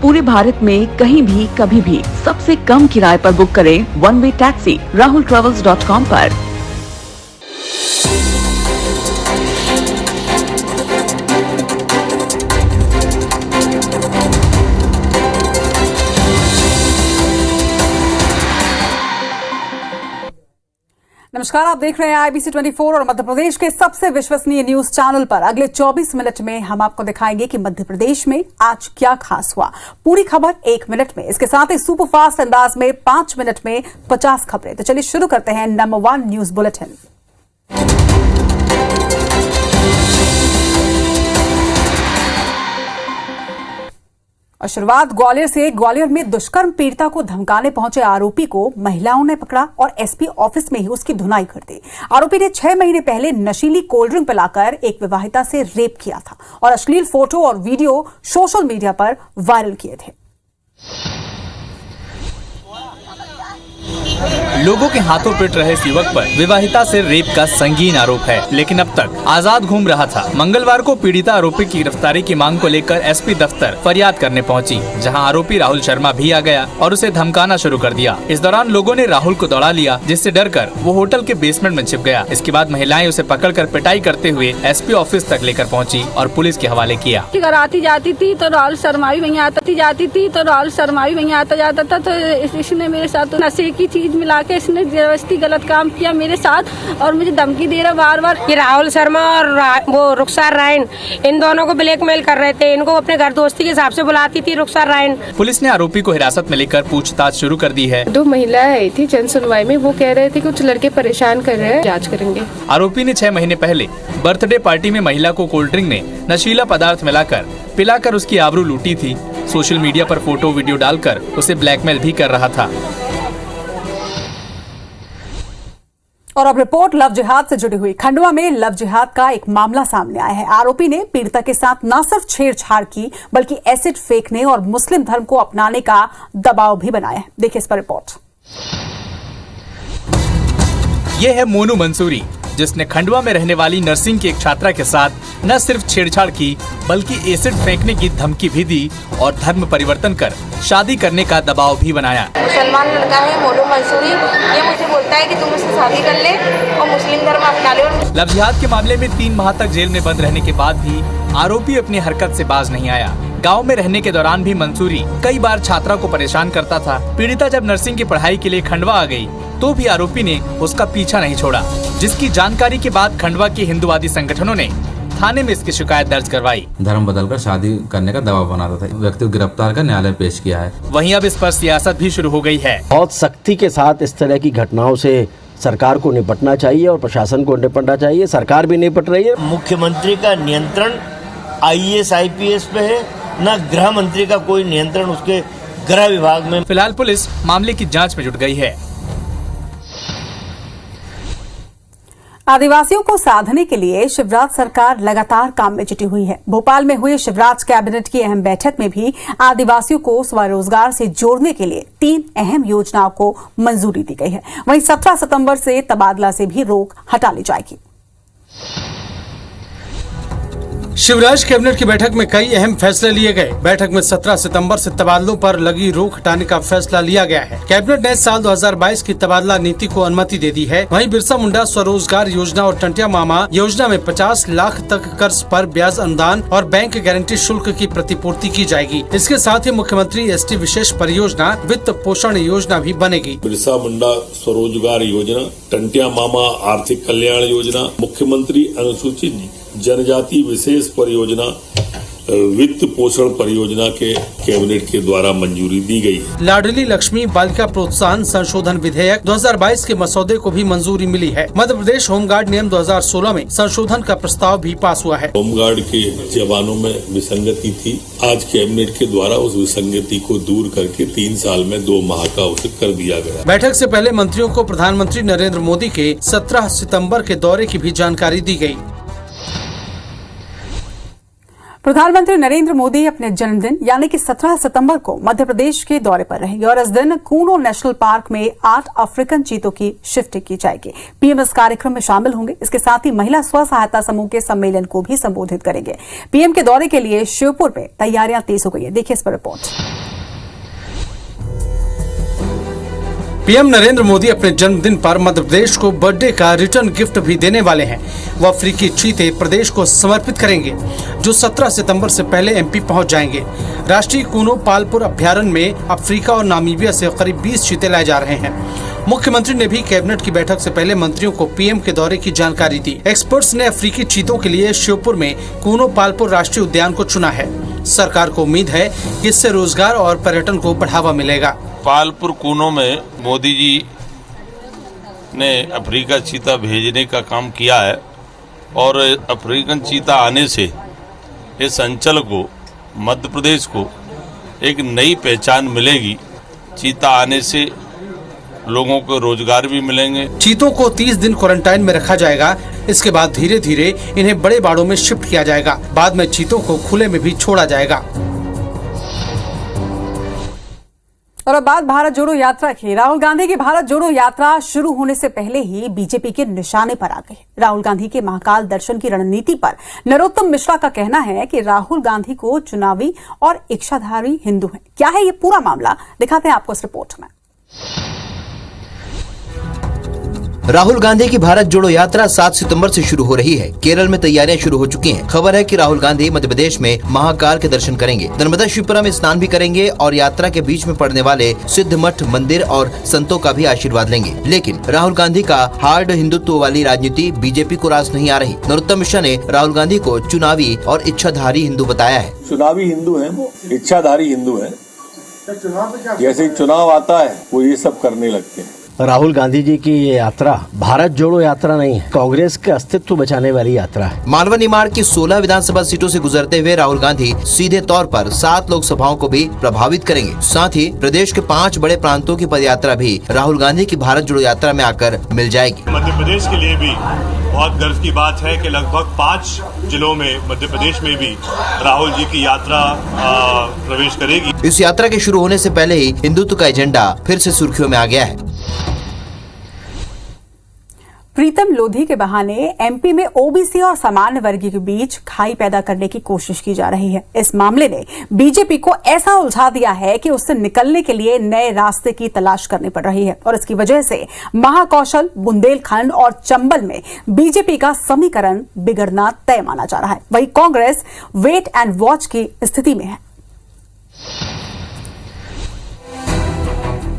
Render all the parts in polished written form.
पूरे भारत में कहीं भी कभी भी सबसे कम किराए पर बुक करें वन वे टैक्सी rahultravels.com पर। नमस्कार, आप देख रहे हैं IBC 24 और मध्य प्रदेश के सबसे विश्वसनीय न्यूज चैनल पर। अगले 24 मिनट में हम आपको दिखाएंगे कि मध्य प्रदेश में आज क्या खास हुआ। पूरी खबर 1 मिनट में, इसके साथ ही सुपरफास्ट अंदाज में 5 मिनट में 50 खबरें। तो चलिए शुरू करते हैं नंबर 1 न्यूज बुलेटिन। और शुरुआत ग्वालियर से। ग्वालियर में दुष्कर्म पीड़िता को धमकाने पहुंचे आरोपी को महिलाओं ने पकड़ा और एसपी ऑफिस में ही उसकी धुनाई कर दी। आरोपी ने 6 महीने पहले नशीली कोल्ड ड्रिंक पिलाकर एक विवाहिता से रेप किया था और अश्लील फोटो और वीडियो सोशल मीडिया पर वायरल किए थे। लोगों के हाथों पिट रहे इस युवक पर विवाहिता से रेप का संगीन आरोप है, लेकिन अब तक आजाद घूम रहा था। मंगलवार को पीड़िता आरोपी की गिरफ्तारी की मांग को लेकर एसपी दफ्तर फरियाद करने पहुंची, जहां आरोपी राहुल शर्मा भी आ गया और उसे धमकाना शुरू कर दिया। इस दौरान लोगों ने राहुल को दौड़ा लिया, जिससे डरकर वो होटल के बेसमेंट में छिप गया। इसके बाद महिलाएं उसे पकड़कर पिटाई करते हुए एसपी ऑफिस तक लेकर पहुँची और पुलिस के हवाले किया। आती जाती थी तो राहुल शर्मा भी वहीं आता जाता था, तो इसने मेरे साथ नशे की चीज मिला के इसने जबरदस्ती गलत काम किया मेरे साथ और मुझे धमकी दे रहा बार-बार। ये राहुल शर्मा और वो रुखसार रायन, इन दोनों को ब्लैकमेल कर रहे थे। इनको अपने घर दोस्ती के हिसाब से बुलाती थी रुखसार रायन। पुलिस ने आरोपी को हिरासत में लेकर पूछताछ शुरू कर दी है। 2 महिलाएं आई थी जन सुनवाई में, वो कह रहे थे कुछ लड़के परेशान कर रहे हैं, जांच करेंगे। आरोपी ने 6 महीने पहले बर्थडे पार्टी में महिला को कोल्ड ड्रिंक में नशीला पदार्थ पिलाकर उसकी आबरू लूटी थी। सोशल मीडिया पर फोटो वीडियो डालकर उसे ब्लैकमेल भी कर रहा था। और अब रिपोर्ट लव जिहाद से जुड़ी हुई। खंडवा में लव जिहाद का एक मामला सामने आया है। आरोपी ने पीड़िता के साथ न सिर्फ छेड़छाड़ की, बल्कि एसिड फेंकने और मुस्लिम धर्म को अपनाने का दबाव भी बनाया है। देखिए इस पर रिपोर्ट। यह है मोनू मंसूरी, जिसने खंडवा में रहने वाली नर्सिंग की एक छात्रा के साथ न सिर्फ छेड़छाड़ की, बल्कि एसिड फेंकने की धमकी भी दी और धर्म परिवर्तन कर शादी करने का दबाव भी बनाया। मुसलमान लड़का है मोनू मंसूरी, ये मुझे बोलता है कि तुम उससे शादी कर ले और मुस्लिम धर्म अपना ले। लव जिहाद के मामले में 3 माह तक जेल में बंद रहने के बाद भी आरोपी अपनी हरकत से बाज नहीं आया। गांव में रहने के दौरान भी मंसूरी कई बार छात्रा को परेशान करता था। पीड़िता जब नर्सिंग की पढ़ाई के लिए खंडवा आ गई, तो भी आरोपी ने उसका पीछा नहीं छोड़ा, जिसकी जानकारी के बाद खंडवा के हिंदुवादी संगठनों ने थाने में इसकी शिकायत दर्ज करवाई। धर्म बदलकर शादी करने का दबाव बनाता था। व्यक्ति को गिरफ्तार कर न्यायालय पेश किया है। वहीं अब इस पर सियासत भी शुरू हो गई है। बहुत सख्ती के साथ इस तरह की घटनाओं से सरकार को निपटना चाहिए और प्रशासन को निपटना चाहिए। सरकार भी निपट रही है। मुख्यमंत्री का नियंत्रण IAS IPS पे है, न गृह मंत्री का कोई नियंत्रण उसके गृह विभाग में। फिलहाल पुलिस मामले की जांच में जुट गई है। आदिवासियों को साधने के लिए शिवराज सरकार लगातार काम में जुटी हुई है। भोपाल में हुई शिवराज कैबिनेट की अहम बैठक में भी आदिवासियों को स्वरोजगार से जोड़ने के लिए 3 अहम योजनाओं को मंजूरी दी गई है। वहीं 17 सितंबर से तबादला से भी रोक हटा ली जाएगी। शिवराज कैबिनेट की बैठक में कई अहम फैसले लिए गए। बैठक में 17 सितंबर से तबादलों पर लगी रोक हटाने का फैसला लिया गया है। कैबिनेट ने साल 2022 की तबादला नीति को अनुमति दे दी है। वहीं बिरसा मुंडा स्वरोजगार योजना और टंटिया मामा योजना में 50 लाख तक कर्ज पर ब्याज अनुदान और बैंक गारंटी शुल्क की प्रतिपूर्ति की जाएगी। इसके साथ ही मुख्यमंत्री ST विशेष परियोजना वित्त पोषण योजना भी बनेगी। बिरसा मुंडा स्वरोजगार योजना, टंटिया मामा आर्थिक कल्याण योजना, मुख्यमंत्री अनुसूचित जनजाति विशेष परियोजना, वित्त पोषण परियोजना के कैबिनेट के द्वारा मंजूरी दी गई है। लाडली लक्ष्मी बालिका प्रोत्साहन संशोधन विधेयक 2022 के मसौदे को भी मंजूरी मिली है। मध्य प्रदेश होमगार्ड नियम 2016 में संशोधन का प्रस्ताव भी पास हुआ है। होमगार्ड के जवानों में विसंगति थी, आज कैबिनेट के द्वारा उस विसंगति को दूर करके 3 साल में 2 माह का उसे कर दिया गया। बैठक से पहले मंत्रियों को प्रधानमंत्री नरेंद्र मोदी के 17 सितम्बर के दौरे की भी जानकारी दी गयी। प्रधानमंत्री नरेंद्र मोदी अपने जन्मदिन यानी कि 17 सितंबर को मध्य प्रदेश के दौरे पर रहेंगे और इस दिन कूनो नेशनल पार्क में 8 अफ्रीकन चीतों की शिफ्टिंग की जाएगी। पीएम इस कार्यक्रम में शामिल होंगे। इसके साथ ही महिला स्व सहायता समूह के सम्मेलन को भी संबोधित करेंगे। पीएम के दौरे के लिए श्योपुर में तैयारियां तेज हो गई है। देखिए इस पर रिपोर्ट। पीएम नरेंद्र मोदी अपने जन्मदिन पर मध्य प्रदेश को बर्थडे का रिटर्न गिफ्ट भी देने वाले हैं। वो अफ्रीकी चीते प्रदेश को समर्पित करेंगे, जो 17 सितंबर से पहले एमपी पहुंच जाएंगे। राष्ट्रीय कूनो पालपुर अभ्यारण्य में अफ्रीका और नामीबिया से करीब 20 चीते लाए जा रहे हैं। मुख्यमंत्री ने भी कैबिनेट की बैठक से पहले मंत्रियों को पीएम के दौरे की जानकारी दी। एक्सपर्ट्स ने अफ्रीकी चीतों के लिए श्योपुर में कूनो पालपुर राष्ट्रीय उद्यान को चुना है। सरकार को उम्मीद है कि इससे रोजगार और पर्यटन को बढ़ावा मिलेगा। पालपुर कूनो में मोदी जी ने अफ्रीका चीता भेजने का काम किया है और अफ्रीकन चीता आने से इस अंचल को, मध्य प्रदेश को एक नई पहचान मिलेगी। चीता आने से लोगों को रोजगार भी मिलेंगे। चीतों को 30 दिन क्वारंटाइन में रखा जाएगा। इसके बाद धीरे धीरे इन्हें बड़े बाड़ों में शिफ्ट किया जाएगा। बाद में चीतों को खुले में भी छोड़ा जाएगा। और अब बात भारत जोड़ो यात्रा की। राहुल गांधी की भारत जोड़ो यात्रा शुरू होने से पहले ही बीजेपी के निशाने पर आ गई। राहुल गांधी के महाकाल दर्शन की रणनीति पर नरोत्तम मिश्रा का कहना है कि राहुल गांधी को चुनावी और इच्छाधारी हिंदू हैं। क्या है ये पूरा मामला, दिखाते हैं आपको इस रिपोर्ट में। राहुल गांधी की भारत जोड़ो यात्रा 7 सितंबर से शुरू हो रही है। केरल में तैयारियां शुरू हो चुकी हैं। खबर है कि राहुल गांधी मध्य प्रदेश में महाकाल के दर्शन करेंगे, नर्मदा शिवपुरा में स्नान भी करेंगे और यात्रा के बीच में पड़ने वाले सिद्ध मठ मंदिर और संतों का भी आशीर्वाद लेंगे। लेकिन राहुल गांधी का हार्ड हिंदुत्व वाली राजनीति बीजेपी को रास नहीं आ रही। नरोत्तम मिश्रा ने राहुल गांधी को चुनावी और इच्छाधारी हिंदू बताया है। चुनावी हिंदू है वो, इच्छाधारी हिंदू है। जैसे चुनाव आता है वो ये सब करने लगते हैं। राहुल गांधी जी की ये यात्रा भारत जोड़ो यात्रा नहीं है, कांग्रेस के अस्तित्व बचाने वाली यात्रा है। मालवा निमाड़ की 16 विधानसभा सीटों से गुजरते हुए राहुल गांधी सीधे तौर पर 7 लोकसभाओं को भी प्रभावित करेंगे। साथ ही प्रदेश के 5 बड़े प्रांतों की पदयात्रा भी राहुल गांधी की भारत जोड़ो यात्रा में आकर मिल जाएगी। मध्य प्रदेश के लिए भी बहुत गर्व की बात है कि लगभग 5 जिलों में मध्य प्रदेश में भी राहुल जी की यात्रा प्रवेश करेगी। इस यात्रा के शुरू होने से पहले ही हिंदुत्व का एजेंडा फिर से सुर्खियों में आ गया है। प्रीतम लोधी के बहाने एमपी में ओबीसी और सामान्य वर्गीय के बीच खाई पैदा करने की कोशिश की जा रही है। इस मामले ने बीजेपी को ऐसा उलझा दिया है कि उससे निकलने के लिए नए रास्ते की तलाश करनी पड़ रही है और इसकी वजह से महाकौशल, बुंदेलखंड और चंबल में बीजेपी का समीकरण बिगड़ना तय माना जा रहा है। वहीं कांग्रेस वेट एंड वॉच की स्थिति में है।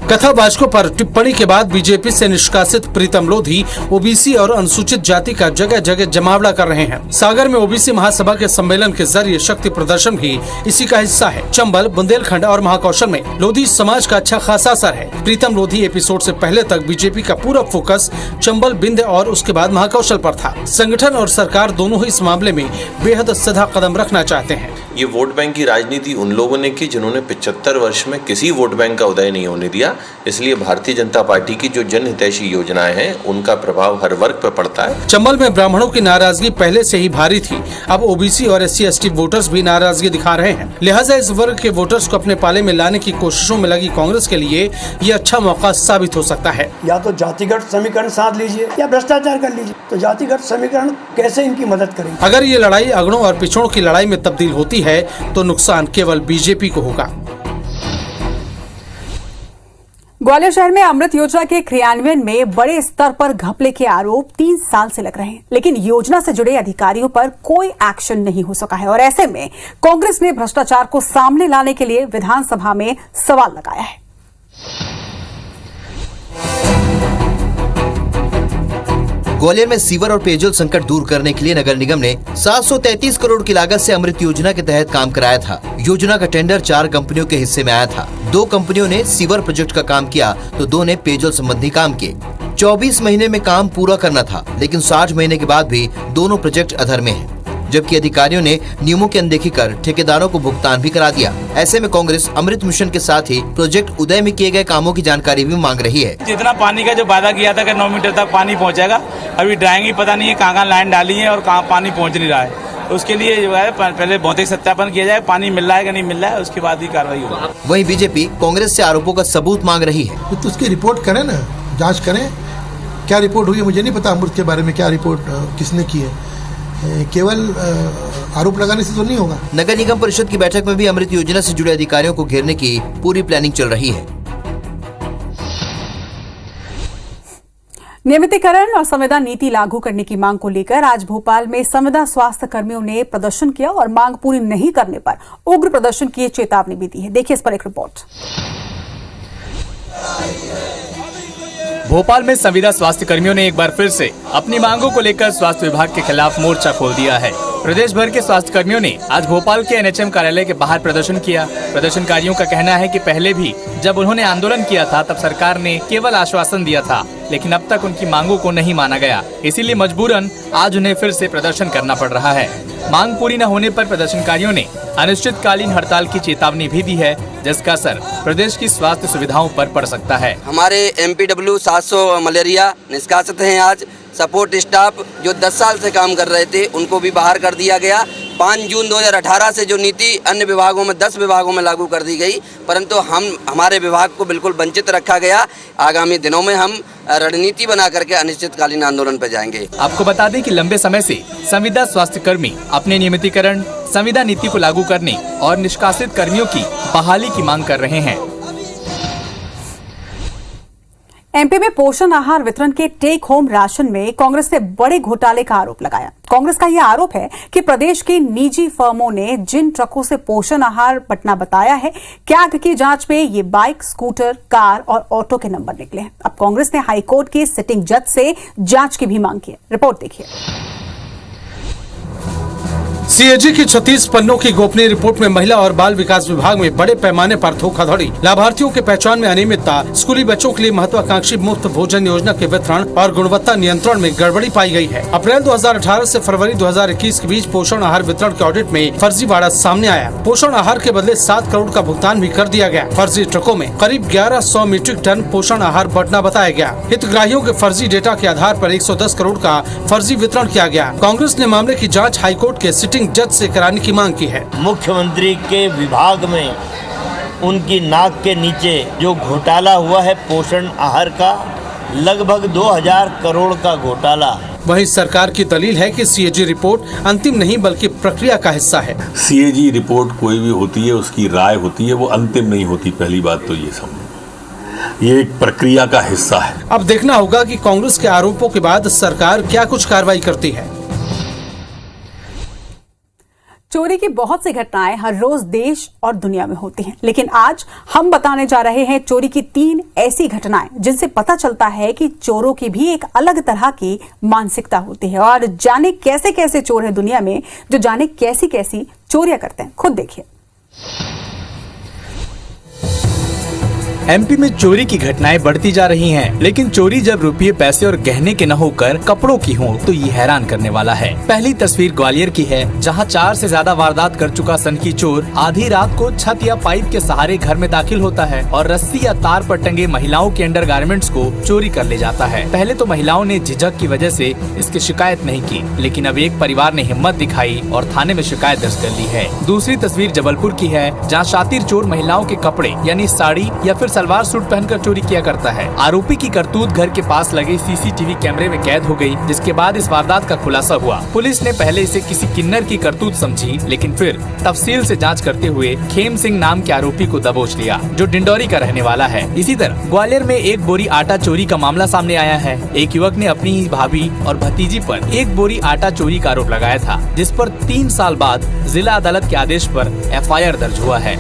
कथावाचकों पर टिप्पणी के बाद बीजेपी से निष्कासित प्रीतम लोधी ओबीसी और अनुसूचित जाति का जगह जगह जमावड़ा कर रहे हैं। सागर में ओबीसी महासभा के सम्मेलन के जरिए शक्ति प्रदर्शन भी इसी का हिस्सा है। चंबल, बुंदेलखंड और महाकौशल में लोधी समाज का अच्छा खासा असर है। प्रीतम लोधी एपिसोड से पहले तक बीजेपी का पूरा फोकस चंबल, बिंद और उसके बाद महाकौशल पर था। संगठन और सरकार दोनों ही इस मामले में बेहद सीधा कदम रखना चाहते हैं। ये वोट बैंक की राजनीति उन लोगों ने की जिन्होंने 75 वर्ष में किसी वोट बैंक का उदय नहीं होने दिया। इसलिए भारतीय जनता पार्टी की जो जनहितैषी योजनाएं हैं उनका प्रभाव हर वर्ग पर पड़ता है। चंबल में ब्राह्मणों की नाराजगी पहले से ही भारी थी। अब ओबीसी और SC/ST वोटर्स भी नाराजगी दिखा रहे हैं। लिहाजा इस वर्ग के वोटर्स को अपने पाले में लाने की कोशिशों में लगी कांग्रेस के लिए ये अच्छा मौका साबित हो सकता है। या तो जातिगत समीकरण साध लीजिए या भ्रष्टाचार कर लीजिए, तो जातिगत समीकरण कैसे इनकी मदद करेंगे? अगर ये लड़ाई अगड़ों और पिछड़ों की लड़ाई में तब्दील होती है तो नुकसान केवल बीजेपी को होगा। ग्वालियर शहर में अमृत योजना के क्रियान्वयन में बड़े स्तर पर घपले के आरोप 3 साल से लग रहे हैं, लेकिन योजना से जुड़े अधिकारियों पर कोई एक्शन नहीं हो सका है और ऐसे में कांग्रेस ने भ्रष्टाचार को सामने लाने के लिए विधानसभा में सवाल लगाया है। ग्वालियर में सीवर और पेयजल संकट दूर करने के लिए नगर निगम ने 733 करोड़ की लागत से अमृत योजना के तहत काम कराया था। योजना का टेंडर 4 कंपनियों के हिस्से में आया था। 2 कंपनियों ने सीवर प्रोजेक्ट का काम किया तो 2 ने पेयजल संबंधी काम किए। 24 महीने में काम पूरा करना था, लेकिन 60 महीने के बाद भी दोनों प्रोजेक्ट अधर में हैं। जबकि अधिकारियों ने नियमों की अनदेखी कर ठेकेदारों को भुगतान भी करा दिया। ऐसे में कांग्रेस अमृत मिशन के साथ ही प्रोजेक्ट उदय में किए गए कामों की जानकारी भी मांग रही है। जितना पानी का जो वादा किया था कि 9 मीटर तक पानी पहुंचेगा, अभी ड्राइंग ही पता नहीं है कहाँ लाइन डाली है और कहाँ पानी पहुंच नहीं रहा है। उसके लिए जो है पहले भौतिक सत्यापन किया जाए, पानी मिल रहा है कि नहीं मिल रहा है, उसके बाद ही कार्रवाई होगी। वहीं बीजेपी कांग्रेस से आरोपों का सबूत मांग रही है। तो उसकी रिपोर्ट करें ना, जाँच करें, क्या रिपोर्ट हुई है मुझे नहीं पता। अमृत के बारे में क्या रिपोर्ट किसने की है, केवल आरोप लगाने से तो नहीं होगा। नगर निगम परिषद की बैठक में भी अमृत योजना से जुड़े अधिकारियों को घेरने की पूरी प्लानिंग चल रही है। नियमितीकरण और संविदा नीति लागू करने की मांग को लेकर आज भोपाल में संविदा स्वास्थ्य कर्मियों ने प्रदर्शन किया और मांग पूरी नहीं करने पर उग्र प्रदर्शन की चेतावनी भी दी है। देखिए इस पर एक रिपोर्ट। भोपाल में संविदा स्वास्थ्य कर्मियों ने एक बार फिर से अपनी मांगों को लेकर स्वास्थ्य विभाग के खिलाफ मोर्चा खोल दिया है। प्रदेश भर के स्वास्थ्य कर्मियों ने आज भोपाल के एनएचएम कार्यालय के बाहर प्रदर्शन किया। प्रदर्शनकारियों का कहना है कि पहले भी जब उन्होंने आंदोलन किया था तब सरकार ने केवल आश्वासन दिया था, लेकिन अब तक उनकी मांगों को नहीं माना गया। इसीलिए मजबूरन आज उन्हें फिर से प्रदर्शन करना पड़ रहा है। मांग पूरी न होने पर प्रदर्शनकारियों ने अनिश्चितकालीन हड़ताल की चेतावनी भी दी है, जिसका असर प्रदेश की स्वास्थ्य सुविधाओं पर पड़ सकता है। हमारे MPW 700 मलेरिया निष्कासित हैं। आज सपोर्ट स्टाफ जो 10 साल से काम कर रहे थे उनको भी बाहर कर दिया गया। 5 जून 2018 से जो नीति अन्य विभागों में 10 विभागों में लागू कर दी गई, परंतु हमारे विभाग को बिल्कुल वंचित रखा गया। आगामी दिनों में हम रणनीति बना करके अनिश्चितकालीन आंदोलन पर जाएंगे। आपको बता दें कि लंबे समय से संविदा स्वास्थ्य कर्मी अपने नियमितीकरण, संविदा नीति को लागू करने और निष्कासित कर्मियों की बहाली की मांग कर रहे हैं। एमपी में पोषण आहार वितरण के टेक होम राशन में कांग्रेस ने बड़े घोटाले का आरोप लगाया। कांग्रेस का यह आरोप है कि प्रदेश की निजी फर्मों ने जिन ट्रकों से पोषण आहार बंटना बताया है, कैग की जांच में ये बाइक, स्कूटर, कार और ऑटो के नंबर निकले हैं। अब कांग्रेस ने हाईकोर्ट के सिटिंग जज से जांच की भी मांग की है। रिपोर्ट देखिए। सीएजी की 36 पन्नों की गोपनीय रिपोर्ट में महिला और बाल विकास विभाग में बड़े पैमाने पर धोखाधड़ी, लाभार्थियों के पहचान में अनियमितता, स्कूली बच्चों के लिए महत्वाकांक्षी मुफ्त भोजन योजना के वितरण और गुणवत्ता नियंत्रण में गड़बड़ी पाई गई है। अप्रैल 2018 से फरवरी 2021 के बीच पोषण आहार वितरण के ऑडिट में फर्जीवाड़ा सामने आया। पोषण आहार के बदले 7 करोड़ का भुगतान भी कर दिया गया। फर्जी ट्रकों में करीब 1100 मीट्रिक टन पोषण आहार बंटना बताया गया। हितग्राहियों के फर्जी डेटा के आधार पर 110 करोड़ का फर्जी वितरण किया गया। कांग्रेस ने मामले की जाँच हाईकोर्ट के सिटिंग जज से कराने की मांग की है। मुख्यमंत्री के विभाग में उनकी नाक के नीचे जो घोटाला हुआ है पोषण आहार का, लगभग 2000 करोड़ का घोटाला। वहीं सरकार की दलील है कि सीएजी रिपोर्ट अंतिम नहीं बल्कि प्रक्रिया का हिस्सा है। सीएजी रिपोर्ट कोई भी होती है, उसकी राय होती है, वो अंतिम नहीं होती। पहली बात तो ये समझो, ये एक प्रक्रिया का हिस्सा है। अब देखना होगा कि कांग्रेस के आरोपों के बाद सरकार क्या कुछ कार्रवाई करती है। चोरी की बहुत सी घटनाएं हर रोज देश और दुनिया में होती हैं, लेकिन आज हम बताने जा रहे हैं चोरी की 3 ऐसी घटनाएं जिनसे पता चलता है कि चोरों की भी एक अलग तरह की मानसिकता होती है। और जाने कैसे कैसे चोर हैं दुनिया में जो जाने कैसी कैसी चोरियां करते हैं, खुद देखिए। एमपी में चोरी की घटनाएं बढ़ती जा रही हैं, लेकिन चोरी जब रुपये, पैसे और गहने के न होकर कपड़ों की हो तो ये हैरान करने वाला है। पहली तस्वीर ग्वालियर की है, जहां 4 से ज्यादा वारदात कर चुका सनकी चोर आधी रात को छत या पाइप के सहारे घर में दाखिल होता है और रस्सी या तार पर टंगे महिलाओं के अंडरगारमेंट्स को चोरी कर ले जाता है। पहले तो महिलाओं ने झिझक की वजह से इसकी शिकायत नहीं की, लेकिन अब एक परिवार ने हिम्मत दिखाई और थाने में शिकायत दर्ज कर ली है। दूसरी तस्वीर जबलपुर की है, जहाँ शातिर चोर महिलाओं के कपड़े यानी साड़ी या फिर सलवार सूट पहनकर चोरी किया करता है। आरोपी की करतूत घर के पास लगे सीसीटीवी कैमरे में कैद हो गई, जिसके बाद इस वारदात का खुलासा हुआ। पुलिस ने पहले इसे किसी किन्नर की करतूत समझी, लेकिन फिर तफसील से जांच करते हुए खेम सिंह नाम के आरोपी को दबोच लिया, जो डिंडोरी का रहने वाला है। इसी तरह ग्वालियर में एक बोरी आटा चोरी का मामला सामने आया है। एक युवक ने अपनी ही भाभी और भतीजी पर 1 बोरी आटा चोरी का आरोप लगाया था, जिस पर 3 साल बाद जिला अदालत के आदेश पर FIR दर्ज हुआ है।